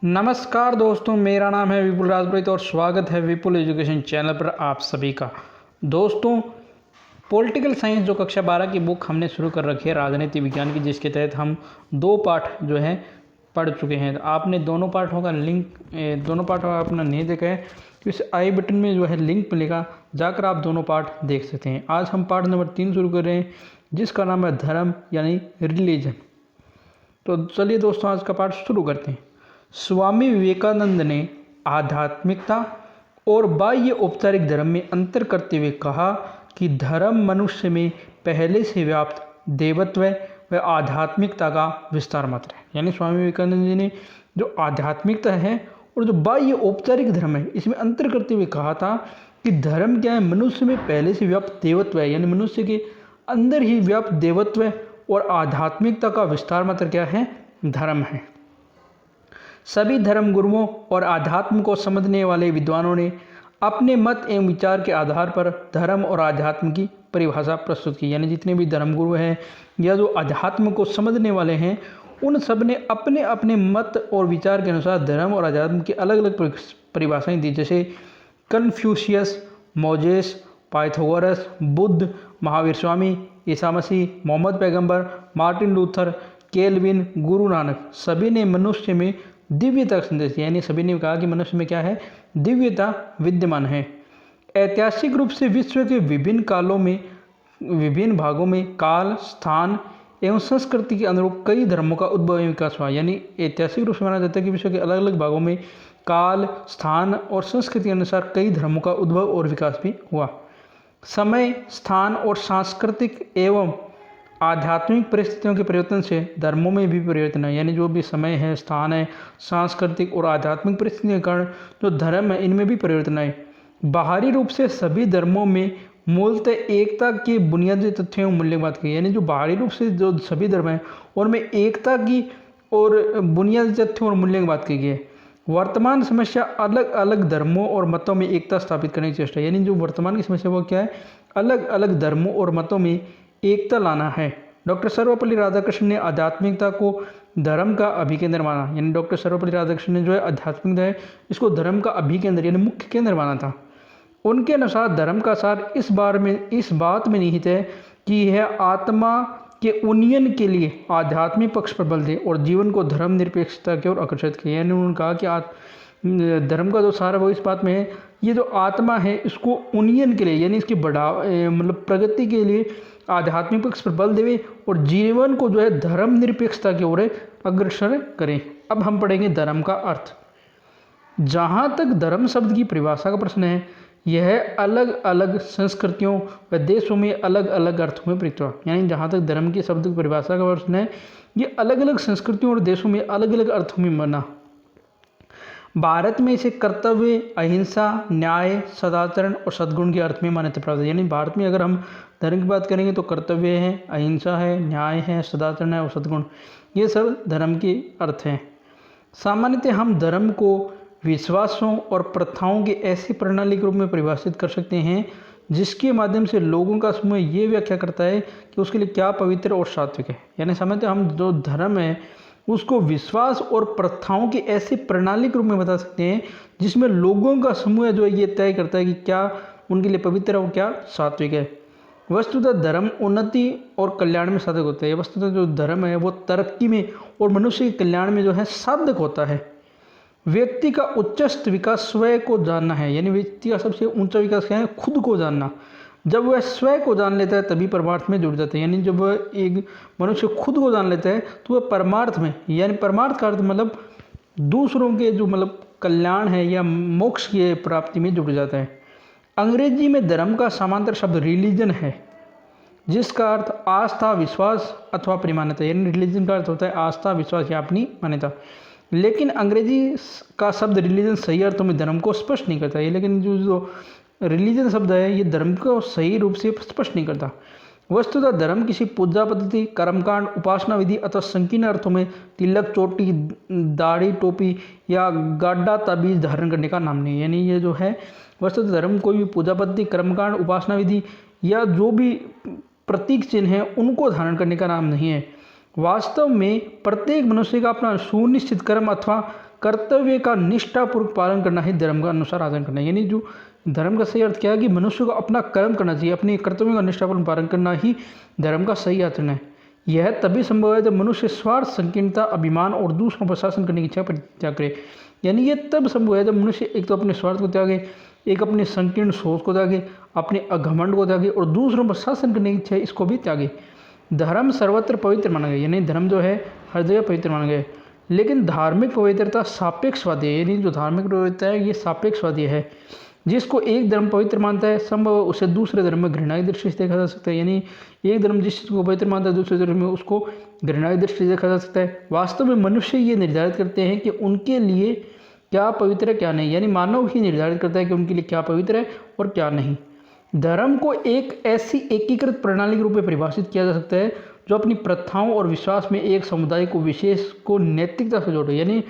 नमस्कार दोस्तों, मेरा नाम है विपुल राजपुरोहित और स्वागत है विपुल एजुकेशन चैनल पर आप सभी का। दोस्तों, पॉलिटिकल साइंस जो कक्षा 12 की बुक हमने शुरू कर रखी है राजनीति विज्ञान की, जिसके तहत हम 2 पाठ जो है पढ़ चुके हैं। आपने दोनों पाठों का लिंक अपना नहीं देखा है तो इस आई बटन में जो है लिंक मिलेगा, जाकर आप दोनों पाठ देख सकते हैं। आज हम पाठ नंबर 3 शुरू कर रहे हैं, जिसका नाम है धर्म यानी रिलीजन। तो चलिए दोस्तों, आज का पाठ शुरू करते हैं। स्वामी विवेकानंद ने आध्यात्मिकता और बाह्य औपचारिक धर्म में अंतर करते हुए कहा कि धर्म मनुष्य में पहले से व्याप्त देवत्व व आध्यात्मिकता का विस्तार मात्र है। यानी स्वामी विवेकानंद जी ने जो आध्यात्मिकता है और जो बाह्य औपचारिक धर्म है, इसमें अंतर करते हुए कहा था कि धर्म क्या है, मनुष्य में पहले से व्याप्त देवत्व है। यानी मनुष्य के अंदर ही व्याप्त देवत्व और आध्यात्मिकता का विस्तार मात्र क्या है, धर्म है। सभी धर्म गुरुओं और आध्यात्म को समझने वाले विद्वानों ने अपने मत एवं विचार के आधार पर धर्म और आध्यात्म की परिभाषा प्रस्तुत की। यानी जितने भी धर्मगुरु हैं या जो अध्यात्म को समझने वाले हैं, उन सब ने अपने अपने मत और विचार के अनुसार धर्म और अध्यात्म की अलग अलग परिभाषाएं दी। जैसे Confucius, Moses, Pythagoras, Buddha, Mahavir Swami, Isa Masih, Mohammed पैगंबर, Martin Luther, kelvin, Guru Nanak, सभी ने मनुष्य में दिव्यता का संदेश दिया। यानी सभी ने कहा कि मनुष्य में क्या है, दिव्यता विद्यमान है। ऐतिहासिक रूप से विश्व के विभिन्न कालों में, विभिन्न भागों में काल, स्थान एवं संस्कृति के अनुरूप कई धर्मों का उद्भव एवं विकास हुआ। यानी ऐतिहासिक रूप से माना जाता है कि विश्व के अलग अलग भागों में काल, स्थान और संस्कृति के अनुसार कई धर्मों का उद्भव और विकास भी हुआ। समय, स्थान और सांस्कृतिक एवं आध्यात्मिक परिस्थितियों के परिवर्तन से धर्मों में भी परिवर्तन है। यानी जो भी समय है, स्थान है, सांस्कृतिक और आध्यात्मिक परिस्थितियों के कारण जो धर्म है, इनमें भी परिवर्तन है। बाहरी रूप से सभी धर्मों में मूलतः एकता के बुनियादी तथ्यों एवं मूल्य बात की। यानी जो बाहरी रूप से जो सभी धर्म हैं उनमें एकता की और बुनियादी तथ्यों और मूल्य की बात की गई है। वर्तमान समस्या अलग अलग धर्मों और मतों में एकता स्थापित करने की चेष्टा। यानी जो वर्तमान की समस्या वो क्या है, अलग अलग धर्मों और मतों में एकता लाना है। डॉक्टर सर्वपल्ली राधाकृष्णन ने आध्यात्मिकता को धर्म का अभिकेंद्र माना। यानी डॉक्टर सर्वपल्ली राधाकृष्णन ने जो है आध्यात्मिकता है, इसको धर्म का अभिकेंद्र यानी मुख्य केंद्र माना था। उनके अनुसार धर्म का सार इस बात में निहित है कि यह आत्मा के उन्नयन के लिए आध्यात्मिक पक्ष पर बल दे और जीवन को धर्म निरपेक्षता की ओर आकर्षित किया। यानी उन्होंने कहा कि धर्म का जो सार है वो इस बात में है, ये जो आत्मा है इसको उन्नयन के लिए यानी इसकी मतलब प्रगति के लिए आध्यात्मिक पक्ष पर बल देवे और जीवन को जो है धर्म निरपेक्षता की ओर अग्रसर करें। अब हम पढ़ेंगे धर्म का अर्थ। जहाँ तक धर्म शब्द की परिभाषा का प्रश्न है, यह अलग अलग संस्कृतियों व देशों में अलग अलग अर्थों में प्रयुक्त हुआ। यानी जहाँ तक धर्म के शब्द की परिभाषा का प्रश्न है, ये अलग अलग संस्कृतियों और देशों में अलग अलग अर्थों में बना। भारत में इसे कर्तव्य, अहिंसा, न्याय, सदाचरण और सद्गुण के अर्थ में मान्यता प्राप्त है। यानी भारत में अगर हम धर्म की बात करेंगे तो कर्तव्य है, अहिंसा है, न्याय है, सदाचरण है और सद्गुण, ये सब धर्म के अर्थ हैं। सामान्यतः हम धर्म को विश्वासों और प्रथाओं की ऐसी प्रणाली के रूप में परिभाषित कर सकते हैं जिसके माध्यम से लोगों का समूह ये व्याख्या करता है कि उसके लिए क्या पवित्र और सात्विक है। यानी सामान्यतः हम जो धर्म है उसको विश्वास और प्रथाओं की ऐसी प्रणाली के रूप में बता सकते हैं जिसमें लोगों का समूह जो है ये तय करता है कि क्या उनके लिए पवित्र और क्या सात्विक है। वस्तुतः धर्म उन्नति और कल्याण में साधक होता है। वस्तुतः जो धर्म है वो तरक्की में और मनुष्य के कल्याण में जो है साधक होता है। व्यक्ति का उच्चस्त विकास स्वयं को जानना है। यानी व्यक्ति का सबसे ऊंचा विकास क्या है, खुद को जानना। जब वह स्वयं को जान लेता है तभी परमार्थ में जुड़ जाता है। यानी जब वह एक मनुष्य खुद को जान लेता है तो वह परमार्थ में, यानी परमार्थ का अर्थ मतलब दूसरों के जो मतलब कल्याण है या मोक्ष की प्राप्ति में जुड़ जाता है। अंग्रेजी में धर्म का समांतर शब्द रिलीजन है, जिसका अर्थ आस्था, विश्वास अथवा अपनी मान्यता। यानी रिलीजन का अर्थ होता है आस्था, विश्वास या अपनी मान्यता। लेकिन अंग्रेजी का शब्द रिलीजन सही अर्थों में धर्म को स्पष्ट नहीं करता है। लेकिन जो रिलीजन शब्द है ये धर्म को सही रूप से स्पष्ट नहीं करता। वस्तुतः धर्म किसी पूजा पद्धति, कर्मकांड, उपासना विधि अथवा संकीर्ण अर्थों में तिलक, चोटी, दाढ़ी, टोपी या गाड्डा ताबीज धारण करने का नाम नहीं है। यानी ये जो है वस्तुतः धर्म कोई भी पूजा पद्धति, कर्मकांड, उपासना विधि या जो भी प्रतीक चिन्ह है उनको धारण करने का नाम नहीं है। वास्तव में प्रत्येक मनुष्य का अपना सुनिश्चित कर्म अथवा कर्तव्य का निष्ठापूर्वक पालन करना ही धर्म का अनुसार आचरण करना है। यानी जो धर्म का सही अर्थ क्या है कि मनुष्य को अपना कर्म करना चाहिए, अपने कर्तव्यों का निष्ठापूर्वक पालन करना ही धर्म का सही आचरण है। यह तभी संभव है जब मनुष्य स्वार्थ, संकीर्णता, अभिमान और दूसरों पर शासन करने की इच्छा परित्याग करे। यानी ये तब संभव है जब मनुष्य एक तो अपने स्वार्थ को त्यागे, एक अपने संकीर्ण सोच को त्यागे, अपने अघमंड को त्यागे और दूसरों पर शासन करने की इच्छा इसको भी त्यागे। धर्म सर्वत्र पवित्र माना गया, यानी धर्म जो है हर जगह पवित्र माना गया है। लेकिन धार्मिक पवित्रता सापेक्षवादी है, यानी जो धार्मिक पवित्रता है ये सापेक्षवादी है। जिसको एक धर्म पवित्र मानता है संभव उसे दूसरे धर्म में घृणा की दृष्टि से देखा जा सकता है। यानी एक धर्म जिस चीज़ को पवित्र मानता है दूसरे धर्म में उसको घृणा की दृष्टि से देखा जा सकता है। वास्तव में मनुष्य ये निर्धारित करते हैं कि उनके लिए क्या पवित्र है क्या नहीं, यानी मानव ही निर्धारित करता है कि उनके लिए क्या पवित्र है और क्या नहीं। धर्म को एक ऐसी एकीकृत प्रणाली के रूप में परिभाषित किया जा सकता है जो अपनी प्रथाओं और विश्वास में एक समुदाय को विशेष को नैतिकता से जोड़े। यानी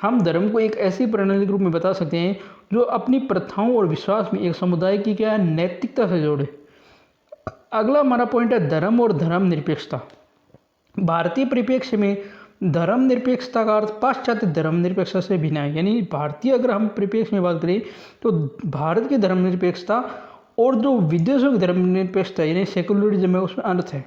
हम धर्म को एक ऐसी प्रणाली के रूप में बता सकते हैं जो अपनी प्रथाओं और विश्वास में एक समुदाय की क्या है नैतिकता से जोड़े। अगला हमारा पॉइंट है धर्म और धर्मनिरपेक्षता। भारतीय परिप्रेक्ष्य में धर्मनिरपेक्षता का अर्थ पाश्चात्य धर्मनिरपेक्षता से भिन्न है। यानी भारतीय अगर हम परिप्रेक्ष्य में बात करें तो भारत की धर्मनिरपेक्षता और जो विदेशों की धर्मनिरपेक्षता यानी सेकुलरिज्म है उसमें अंतर है।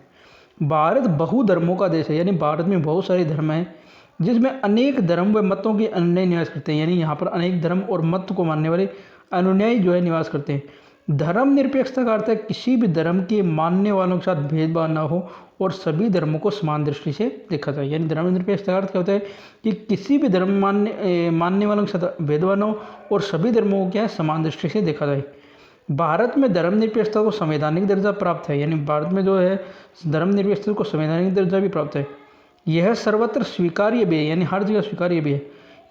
भारत बहुधर्मों का देश है, यानी भारत में बहुत सारे धर्म हैं जिसमें अनेक धर्म व मतों के अनुयायी निवास करते हैं। यानी यहाँ पर अनेक धर्म और मत को मानने वाले अनुयायी जो है निवास करते हैं। धर्मनिरपेक्षता का अर्थ है किसी भी धर्म के मानने वालों के साथ भेदभाव ना हो और सभी धर्मों को समान दृष्टि से देखा जाए। यानी धर्मनिरपेक्षता का अर्थ क्या होता है कि किसी भी धर्म मानने वालों के साथ भेदभाव ना हो और सभी धर्मों को क्या है समान दृष्टि से देखा जाए। भारत में धर्मनिरपेक्षता को संवैधानिक दर्जा प्राप्त है, यानी भारत में जो है धर्मनिरपेक्षता को संवैधानिक दर्जा भी प्राप्त है। यह सर्वत्र स्वीकार्य भी है, यानी हर जगह स्वीकार्य भी है।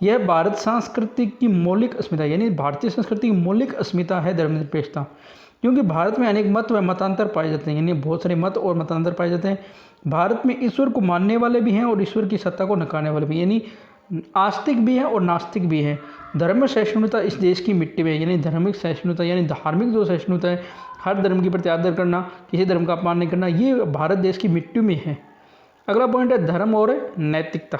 यह भारत संस्कृति की मौलिक अस्मिता, यानी भारतीय संस्कृति की मौलिक अस्मिता है धर्मनिरपेक्षता। क्योंकि भारत में अनेक मत व मतांतर पाए जाते हैं, यानी बहुत सारे मत और मतांतर पाए जाते हैं। भारत में ईश्वर को मानने वाले भी हैं और ईश्वर की सत्ता को नकारने वाले भी, यानी आस्तिक भी हैं और नास्तिक भी हैं। धर्म सहिष्णुता इस देश की मिट्टी में, यानी धार्मिक सहिष्णुता यानी धार्मिक जो सहिष्णुता है, हर धर्म के प्रति आदर करना, किसी धर्म का अपमान नहीं करना, ये भारत देश की मिट्टी में है। अगला पॉइंट है धर्म और नैतिकता।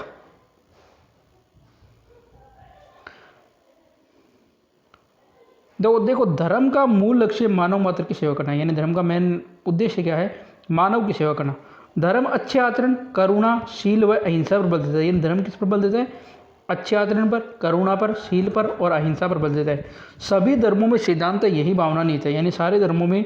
देखो धर्म का मूल लक्ष्य मानव मात्र की सेवा करना है, यानी धर्म का मेन उद्देश्य क्या है मानव की सेवा करना। धर्म अच्छे आचरण, करुणा, शील व अहिंसा पर बल देता है। यानी धर्म किस पर बल देता है अच्छे आचरण पर, करुणा पर, शील पर और अहिंसा पर बल देता है। सभी धर्मों में सिद्धांत यही भावना निहित है, यानी सारे धर्मों में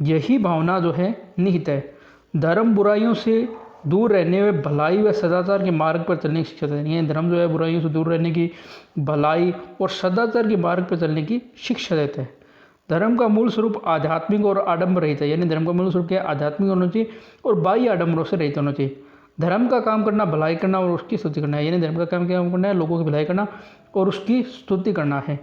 यही भावना जो है निहित है। धर्म बुराइयों से दूर रहने व भलाई व सदाचार के मार्ग पर चलने की शिक्षा देती है। धर्म जो है बुराइयों से दूर रहने की, भलाई और सदाचार के मार्ग पर चलने की शिक्षा देता है। धर्म का मूल स्वरूप आध्यात्मिक और आडंबर रहित है, यानी धर्म का मूल स्वरूप क्या है आध्यात्मिक होना चाहिए और बाह्य आडंबरों से रहित होना चाहिए। धर्म का काम करना भलाई करना और उसकी स्तुति करना है, यानी धर्म का काम क्या करना है लोगों की भलाई करना और उसकी स्तुति करना है।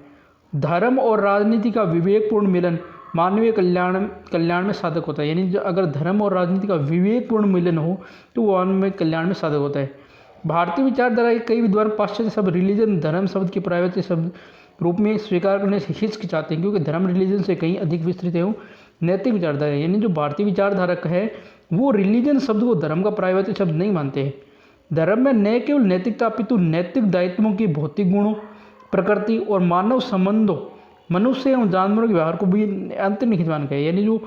धर्म और राजनीति का विवेकपूर्ण मिलन मानवीय कल्याण में साधक होता है, यानी अगर धर्म और राजनीति का विवेकपूर्ण मिलन हो तो वो मानवीय कल्याण में साधक होता है। भारतीय विचारधारा के कई विद्वान पाश्चात्य शब्द रिलीजन धर्म शब्द के प्रायवाची शब्द रूप में स्वीकार करने से हिचकिचाते हैं, क्योंकि धर्म रिलीजन से कहीं अधिक विस्तृत है। नैतिक विचारधारा यानी जो भारतीय विचारधारक है वो रिलीजन शब्द को धर्म का प्रायवाची शब्द नहीं मानते हैं। धर्म में न केवल नैतिकता अपितु नैतिक दायित्वों की भौतिक गुणों, प्रकृति और मानव संबंधों, मनुष्य एवं जानवरों के व्यवहार को भी अंतर्निहित माना गया है। यानी जो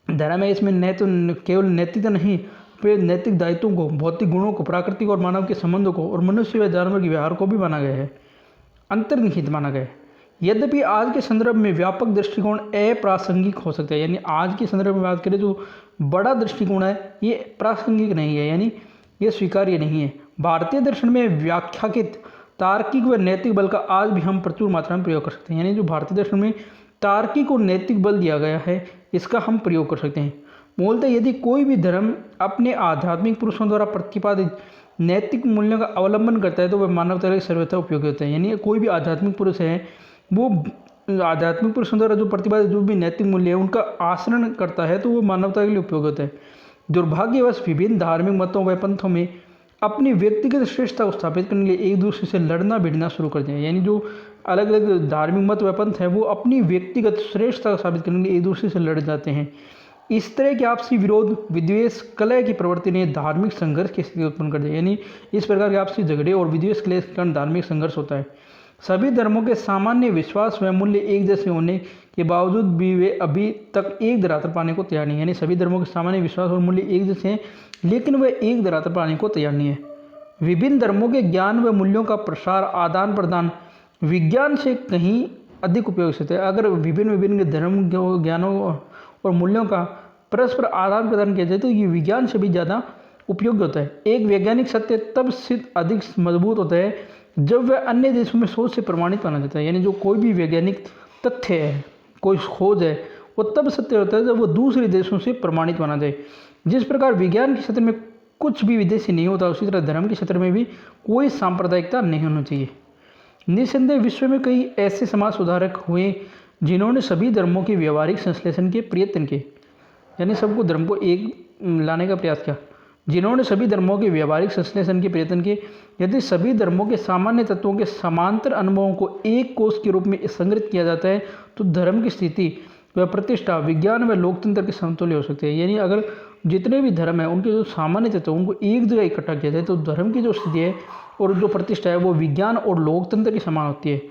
धर्म है इसमें न तो केवल नैतिकता नहीं, फिर नैतिक दायित्वों को, भौतिक गुणों को, प्राकृतिक और मानव के संबंधों को और मनुष्य व जानवर के व्यवहार को भी माना गया है, अंतर्निहित माना गया है। यद्यपि आज के संदर्भ में व्यापक दृष्टिकोण अप्रासंगिक हो सकता है, यानी आज के संदर्भ में बात करें जो बड़ा दृष्टिकोण है ये प्रासंगिक नहीं है, यानी ये स्वीकार्य नहीं है। भारतीय दर्शन में व्याख्याकित तार्किक व नैतिक बल का आज भी हम प्रचुर मात्रा में प्रयोग कर सकते हैं, यानी जो भारतीय दर्शन में तार्किक और नैतिक बल दिया गया है इसका हम प्रयोग कर सकते हैं। मूलतः यदि कोई भी धर्म अपने आध्यात्मिक पुरुषों द्वारा प्रतिपादित नैतिक मूल्यों का अवलंबन करता है तो वह मानवता के सर्वथा उपयोगी होता है। यानी कोई भी आध्यात्मिक पुरुष है वो आध्यात्मिक पुरुषों द्वारा जो प्रतिपादित जो भी नैतिक मूल्य है उनका आचरण करता है तो वो मानवता के लिए उपयोगी होता है। दुर्भाग्यवश विभिन्न धार्मिक मतों व पंथों में अपनी व्यक्तिगत श्रेष्ठता को स्थापित करने के लिए एक दूसरे से लड़ना भिड़ना शुरू कर दिया। यानी जो अलग अलग धार्मिक मत व पंथ है वो अपनी व्यक्तिगत श्रेष्ठता को साबित करने के लिए एक दूसरे से लड़ जाते हैं। इस तरह के आपसी विरोध, विद्वेष, कलह की प्रवृत्ति ने धार्मिक संघर्ष की स्थिति उत्पन्न कर दी। यानी इस प्रकार के आपसी झगड़े और विद्वेष कलह के कारण धार्मिक संघर्ष होता है। सभी धर्मों के सामान्य विश्वास व मूल्य एक जैसे होने के बावजूद भी वे अभी तक एक धरातल पाने को तैयार नहीं। यानी सभी धर्मों के सामान्य विश्वास और मूल्य एक जैसे हैं, लेकिन वे एक धरातल पाने को तैयार नहीं है। विभिन्न धर्मों के ज्ञान व मूल्यों का प्रसार, आदान प्रदान विज्ञान से कहीं अधिक उपयोगी है। अगर विभिन्न धर्म ज्ञानों और मूल्यों का परस्पर आदान प्रदान किया जाए तो ये विज्ञान से भी ज़्यादा उपयोगी होता है। एक वैज्ञानिक सत्य तब सिद्ध अधिक मजबूत होता है जब वह अन्य देशों में शोध से प्रमाणित माना जाता है। यानी जो कोई भी वैज्ञानिक तथ्य है, कोई खोज है, वो तब सत्य होता है जब वो दूसरे देशों से प्रमाणित माना जाए। जिस प्रकार विज्ञान के क्षेत्र में कुछ भी विदेशी नहीं होता, उसी तरह धर्म के क्षेत्र में भी कोई सांप्रदायिकता नहीं होनी चाहिए। निस्संदेह विश्व में कई ऐसे समाज सुधारक हुए जिन्होंने सभी धर्मों के व्यवहारिक संश्लेषण के प्रयत्न किए। यानी सबको धर्म को एक लाने का प्रयास किया। जिन्होंने सभी धर्मों के व्यवहारिक संश्लेषण के प्रयत्न किए। यदि सभी धर्मों के सामान्य तत्वों के समांतर अनुभवों को एक कोष के रूप में संग्रहित किया जाता है तो धर्म की स्थिति व प्रतिष्ठा विज्ञान व लोकतंत्र के समतुल्य हो सकते हैं। यानी अगर जितने भी धर्म है उनके जो सामान्य तत्व उनको एक जगह इकट्ठा किया जाए तो धर्म की जो स्थिति है और जो प्रतिष्ठा है वो विज्ञान और लोकतंत्र के समान होती है।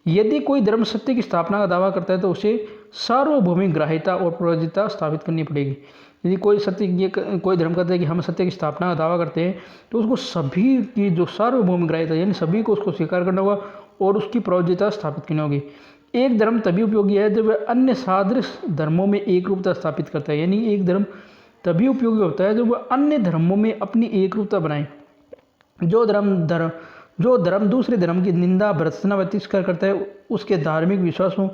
यदि कोई धर्म सत्य की स्थापना का दावा करता है तो उसे सार्वभौमिक ग्राह्यता और प्रयोज्यता स्थापित करनी पड़ेगी। यदि कोई धर्म कहता है कि हम सत्य की स्थापना का दावा करते हैं तो उसको सभी की जो सार्वभौमिक ग्राह्यता यानी सभी को उसको स्वीकार करना होगा और उसकी प्रयोज्यता स्थापित करनी होगी। एक धर्म तभी उपयोगी है जब वह अन्य सादृश धर्मों में एक रूपता स्थापित करता है। यानी एक धर्म तभी उपयोगी होता है जब वह अन्य धर्मों में अपनी एक रूपता बनाए। जो धर्म दूसरे धर्म की निंदा, भर्त्सना व तिरस्कार करता है, उसके धार्मिक विश्वासों,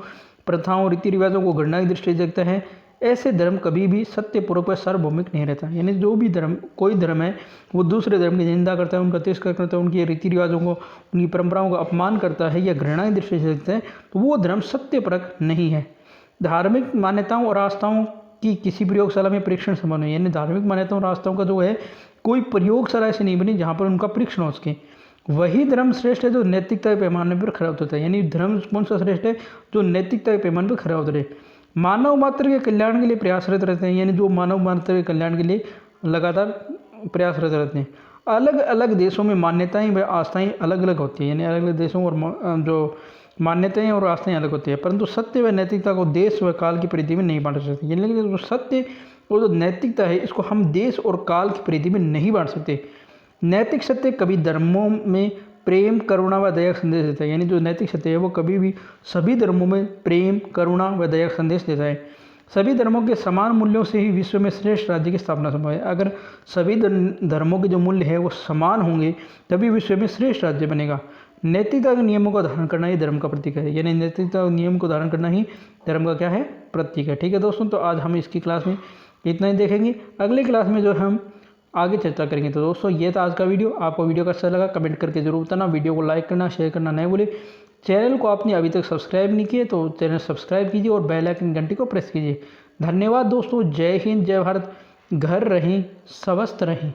प्रथाओं, रीति रिवाजों को घृणा की दृष्टि से देखता है, ऐसे धर्म कभी भी सत्यपूर्वक व सार्वभौमिक नहीं रहता। यानी जो भी कोई धर्म है वो दूसरे धर्म की निंदा करता है, उनका तिरस्कार करता है, उनके रीति रिवाजों को, उनकी परंपराओं का अपमान करता है या घृणा की दृष्टि से देखता है, तो वो धर्म सत्यपरक नहीं है। धार्मिक मान्यताओं और आस्थाओं की किसी प्रयोगशाला में परीक्षण संभव नहीं। यानी धार्मिक मान्यताओं और आस्थाओं का जो है कोई प्रयोगशाला ऐसी नहीं बनी जहाँ पर उनका परीक्षण हो सके। वही धर्म श्रेष्ठ है जो नैतिकता के पैमाने पर खरा उतरता है। यानी धर्म कौन सा श्रेष्ठ है? जो नैतिकता के पैमाने पर खरा उतरे, मानव मात्र के कल्याण के लिए प्रयासरत रहते हैं। यानी जो मानव मात्र के कल्याण के लिए लगातार प्रयासरत रहते हैं। अलग अलग देशों में मान्यताएं व आस्थाएं अलग अलग होती हैं। यानी अलग अलग देशों और जो मान्यताएं और आस्थाएं अलग होती है, परंतु सत्य व नैतिकता को देश व काल की परिधि में नहीं बांट सकते। यानी जो सत्य और जो नैतिकता है इसको हम देश और काल की परिधि में नहीं बांट सकते। नैतिक सत्य कभी धर्मों में प्रेम, करुणा व दया का संदेश देता है। यानी जो नैतिक सत्य है वो कभी भी सभी धर्मों में प्रेम, करुणा व दया का संदेश देता है। सभी धर्मों के समान मूल्यों से ही विश्व में श्रेष्ठ राज्य की स्थापना संभव है। अगर सभी धर्मों के जो मूल्य है वो समान होंगे तभी विश्व में श्रेष्ठ राज्य बनेगा। नैतिकता के नियमों का धारण करना ही धर्म का प्रतीक है। यानी नैतिकता नियम को धारण करना ही धर्म का क्या है? प्रतीक है। ठीक है दोस्तों, तो आज हम इसकी क्लास में इतना ही देखेंगे। अगली क्लास में जो हम आगे चर्चा करेंगे। तो दोस्तों ये था आज का वीडियो। आपको वीडियो का अच्छा लगा कमेंट करके जरूर बताना। वीडियो को लाइक करना, शेयर करना नहीं भूले। चैनल को आपने अभी तक सब्सक्राइब नहीं किए तो चैनल सब्सक्राइब कीजिए और बेल आइकन घंटी को प्रेस कीजिए। धन्यवाद दोस्तों। जय हिंद, जय भारत। घर रहें, स्वस्थ रहें।